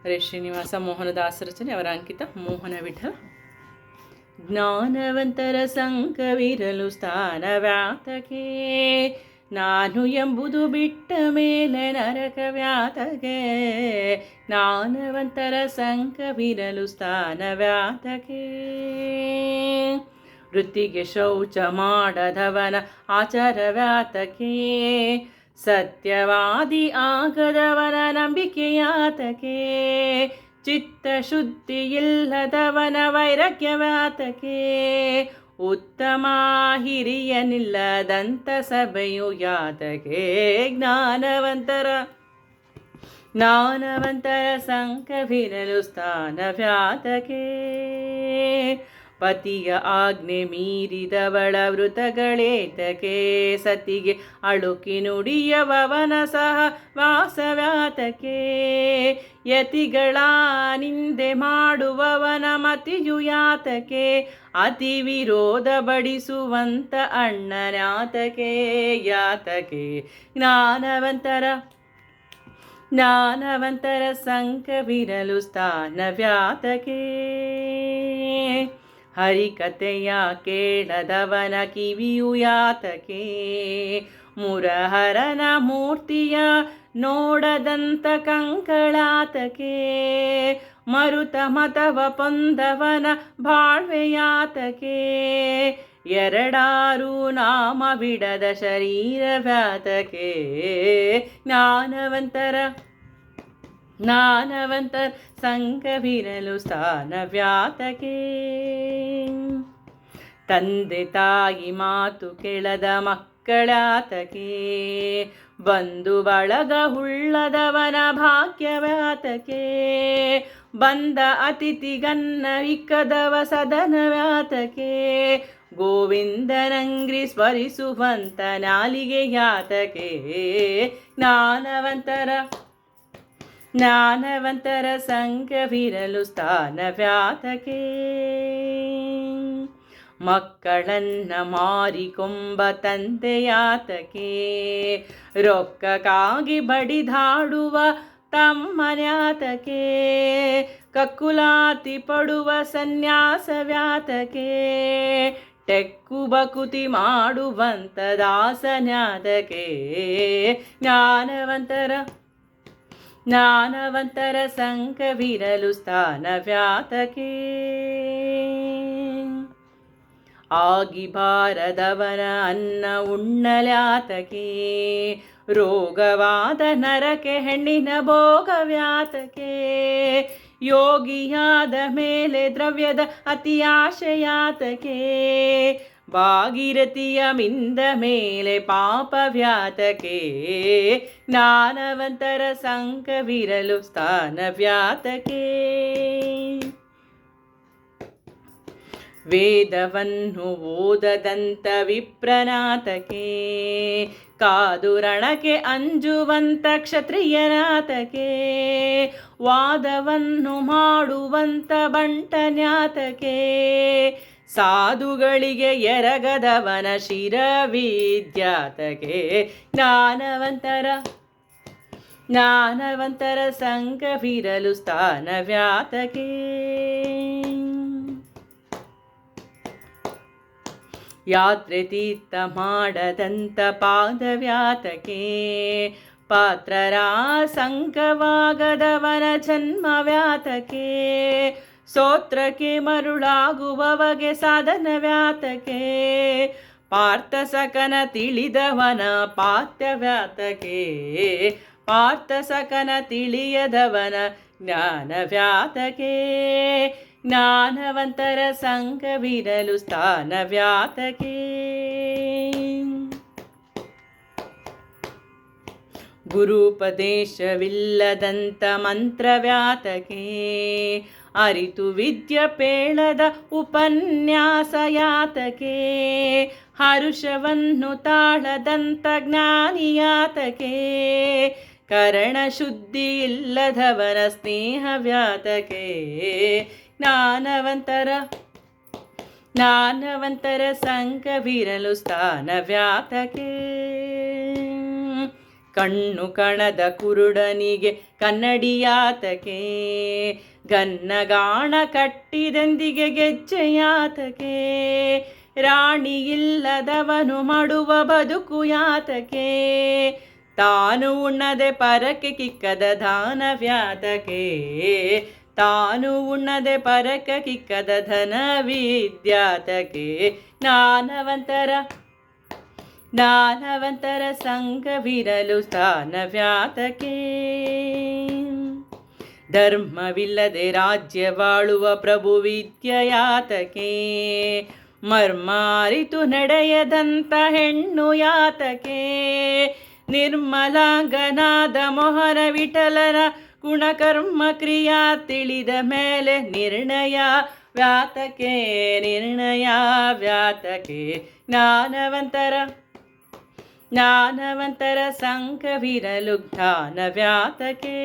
ಹರೇ ಶ್ರೀನಿವಾಸ ಮೋಹನದಾಸ ರಚನೆ, ಅವರ ಅಂಕಿತ ಮೋಹನ ವಿಠಲ. ಜ್ಞಾನವಂತರ ಸಂಕವಿರಲು ಸ್ಥಾನವ್ಯಾತಕೆ, ನಾನು ಎಂಬುದು ಬಿಟ್ಟ ಮೇಲೆ ನರಕ ವ್ಯಾತಕೆ. ಜ್ಞಾನವಂತರ ಸಂಕವಿರಲು ಸ್ಥಾನವ್ಯಾತಕೆ, ವೃತ್ತಿಗೆ ಶೌಚ ಮಾಡದವನ ಆಚಾರ ವ್ಯಾತಕೆ. ಸತ್ಯವಾದಿ ಆಗದವನ ನಂಬಿಕೆಯಾತಕೆ, ಚಿತ್ತ ಶುದ್ಧಿ ಇಲ್ಲದವನ ವೈರಾಗ್ಯ ವ್ಯಾತಕೆ. ಉತ್ತಮ ಹಿರಿಯನಿಲ್ಲದಂಥ ಸಭೆಯು ಯಾತಕೆ. ಜ್ಞಾನವಂತರ ಸಂಕವಿರಲು ಸ್ಥಾನ ವ್ಯಾತಕೆ. ಪತಿಯ ಆಜ್ಞೆ ಮೀರಿದವಳ ವೃತಗಳೇತಕೆ, ಸತಿಗೆ ಅಳುಕಿ ನುಡಿಯವವನ ಸಹ ವಾಸವ್ಯಾತಕೆ. ಯತಿಗಳ ನಿಂದೆ ಮಾಡುವವನ ಮತಿಯು ಯಾತಕೆ, ಅತಿ ವಿರೋಧ ಬಡಿಸುವಂತ ಅಣ್ಣನ್ಯಾತಕೆ. ಯಾತಕೆ ಜ್ಞಾನವಂತರ ಸಂಕವಿರಲು ಸ್ಥಾನ ವ್ಯಾತಕೆ. ಹರಿಕಥೆಯ ಕೇಳದವನ ಕಿವಿಯು ಯಾತಕೆ, ಮುರಹರನ ಮೂರ್ತಿಯ ನೋಡದಂತ ಕಂಕಳಾತಕೆ. ಮರುತ ಮತವ ಪೊಂದವನ ಬಾಳ್ವೆಯಾತಕೆ, ಎರಡಾರು ನಾಮ ಬಿಡದ ಶರೀರ ವ್ಯಾತಕೆ. ಜ್ಞಾನವಂತರ ಸಂಕವಿರಲು ಸ್ಥಾನ ವ್ಯಾತಕೆ. ತಂದೆ ತಾಯಿ ಮಾತು ಕೆಳದ ಮಕ್ಕಳಾತಕೆ, ಬಂಧು ಬಳಗ ಉಳ್ಳದವನ ಭಾಗ್ಯ ವ್ಯಾತಕೆ. ಬಂದ ಅತಿಥಿಗನ್ನ ಇಕ್ಕದವ ಸದನ ವ್ಯಾತಕೆ, ಗೋವಿಂದನಂಗ್ರಿ ಸ್ಮರಿಸುವಂತ ನಾಲಿಗೆ ಯಾತಕೆ. ಜ್ಞಾನವಂತರ ಸಂಕವಿರಲು ಸ್ಥಾನ ವ್ಯಾತಕೆ. ಮಕ್ಕಳನ್ನ ಮಾರಿಕೊಂಬ ತಂದೆಯಾತಕೆ, ರೊಕ್ಕಕ್ಕಾಗಿ ಬಡಿದಾಡುವ ತಮ್ಮನ್ಯಾತಕೆ. ಕಕ್ಕುಲಾತಿ ಪಡುವ ಸನ್ಯಾಸ ವ್ಯಾತಕೆ, ಟೆಕ್ಕು ಬಕುತಿ ಮಾಡುವಂತ ದಾಸನ್ಯಾತಕೆ. ಜ್ಞಾನವಂತರ ಸಂಕವಿರಲು ಸ್ಥಾನ ವ್ಯಾತಕೆ. ಆಗಿ ಬಾರದವನ ಅನ್ನ ಉಣ್ಣಲ್ಯಾತಕೆ, ರೋಗವಾದ ನರಕೆ ಹೆಣ್ಣಿನ ಭೋಗ ವ್ಯಾತಕೆ. ಯೋಗಿಯಾದ ಮೇಲೆ ದ್ರವ್ಯದ ಅತಿ ಆಶೆಯಾತಕೆ, ಭಾಗೀರಥಿಯ ಮಿಂದ ಮೇಲೆ ಪಾಪ ವ್ಯಾತಕೆ. ಜ್ಞಾನವಂತರ ಸಂಕವಿರಲು ಸ್ಥಾನ ವ್ಯಾತಕೆ. ವೇದವನ್ನು ಓದದಂತ ವಿಪ್ರನಾತಕೆ, ಕಾದುರಣಕ್ಕೆ ಅಂಜುವಂತ ಕ್ಷತ್ರಿಯನಾತಕೆ. ವಾದವನ್ನು ಮಾಡುವಂತ ಬಂಟನ್ಯಾತಕೆ, ಸಾಧುಗಳಿಗೆ ಎರಗದವನ ಶಿರವಿದ್ಯಾತಕೆ. ಜ್ಞಾನವಂತರ ಸಂಕವಿರಲು ಸ್ಥಾನ ವ್ಯಾತಕೆ. ಯಾತ್ರೆ ತೀರ್ಥ ಮಾಡದಂತ ಪಾದ ವ್ಯಾತಕೆ, ಪಾತ್ರರ ಸಂಕವಾಗದವನ ಜನ್ಮ ವ್ಯಾತಕೆ. ಸ್ತೋತ್ರಕ್ಕೆ ಮರುಳಾಗುವವಗೆ ಸಾಧನ ವ್ಯಾತಕೆ, ಪಾರ್ಥಸಕನ ತಿಳಿದವನ ಪಾತ್ಯ ವ್ಯಾತಕೆ. ಪಾರ್ಥಸಕನ ತಿಳಿಯದವನ ಜ್ಞಾನ ವ್ಯಾತಕೆ. ಜ್ಞಾನವಂತರ ಸಂಕವಿರಲು ಸ್ಥಾನ ವ್ಯಾತಕೆ. ಗುರುಪದೇಶವಿಲ್ಲದಂತ ಮಂತ್ರ ವ್ಯಾತಕೆ, ಅರಿತು ವಿದ್ಯೆ ಪೇಳದ ಉಪನ್ಯಾಸ ಯಾತಕೆ. ಹರುಷವನ್ನು ತಾಳದಂತ ಜ್ಞಾನಿಯಾತಕೆ, ಕರಣ ಶುದ್ಧಿ ಇಲ್ಲದವನ ಸ್ನೇಹ ವ್ಯಾತಕೆ. ಜ್ಞಾನವಂತರ ಸಂಕವಿರಲು ಸ್ಥಾನ ವ್ಯಾತಕೆ. ಕಣ್ಣು ಕಣದ ಕುರುಡನಿಗೆ ಕನ್ನಡಿಯಾತಕೆ, ಗನ್ನಗಾಣ ಕಟ್ಟಿದೆಂದಿಗೆ ಗೆಜ್ಜೆಯಾತಕೆ, ರಾಣಿ ಇಲ್ಲದವನು ಮಾಡುವ ಬದುಕು ಯಾತಕೆ, ತಾನು ಉಣ್ಣದೆ ಪರಕ್ಕೆ ಕಿಕ್ಕದ ದಾನವ್ಯಾತಕೆ, ತಾನು ಉಣ್ಣದೆ ಪರಕ್ಕೆ ಕಿಕ್ಕದ ಧನವಿದ್ಯಾತಕೆ, ಜ್ಞಾನವಂತರ ಸಂಘವಿರಲು ಸ್ಥಾನವ್ಯಾತಕೆ, ಧರ್ಮವಿಲ್ಲದೆ ರಾಜ್ಯವಾಳುವ ಪ್ರಭುವಿದ್ಯೆಯಾತಕೆ, ಮರ್ಮ ಅರಿತು ನಡೆಯದಂಥ ಹೆಣ್ಣು ಯಾತಕೆ, ನಿರ್ಮಲಾಂಗನಾದ ಮೋಹನ ವಿಠಲನ ಗುಣಕರ್ಮ ಕ್ರಿಯಾ ತಿಳಿದ ಮೇಲೆ ನಿರ್ಣಯ ವ್ಯಾತಕೆ, ನಿರ್ಣಯ ವ್ಯಾತಕೆ, ಜ್ಞಾನವಂತರ ಸಂಘವಿರಲು ಜ್ಞಾನ ವ್ಯಾತಕೆ,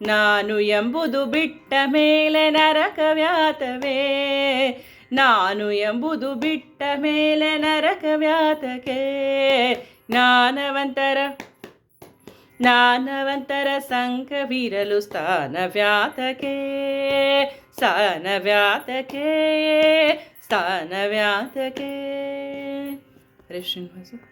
ನಾನು ಎಂಬುದು ಬಿಟ್ಟ ಮೇಲೆ ನರಕ ವ್ಯಾತವೇ, ನಾನು ಎಂಬುದು ಬಿಟ್ಟ ಮೇಲೆ ನರಕ ವ್ಯಾತಕೆ, ಜ್ಞಾನವಂತರ ಸಂಘವಿರಲು ಸ್ಥಾನ ವ್ಯಾತಕೆ, ಸ್ಥಾನ ವ್ಯಾತಕೆ, ಸ್ಥಾನ ವ್ಯಾತಕೆ. ಹರೇ ಶ್ರೀನಿವಾಸ.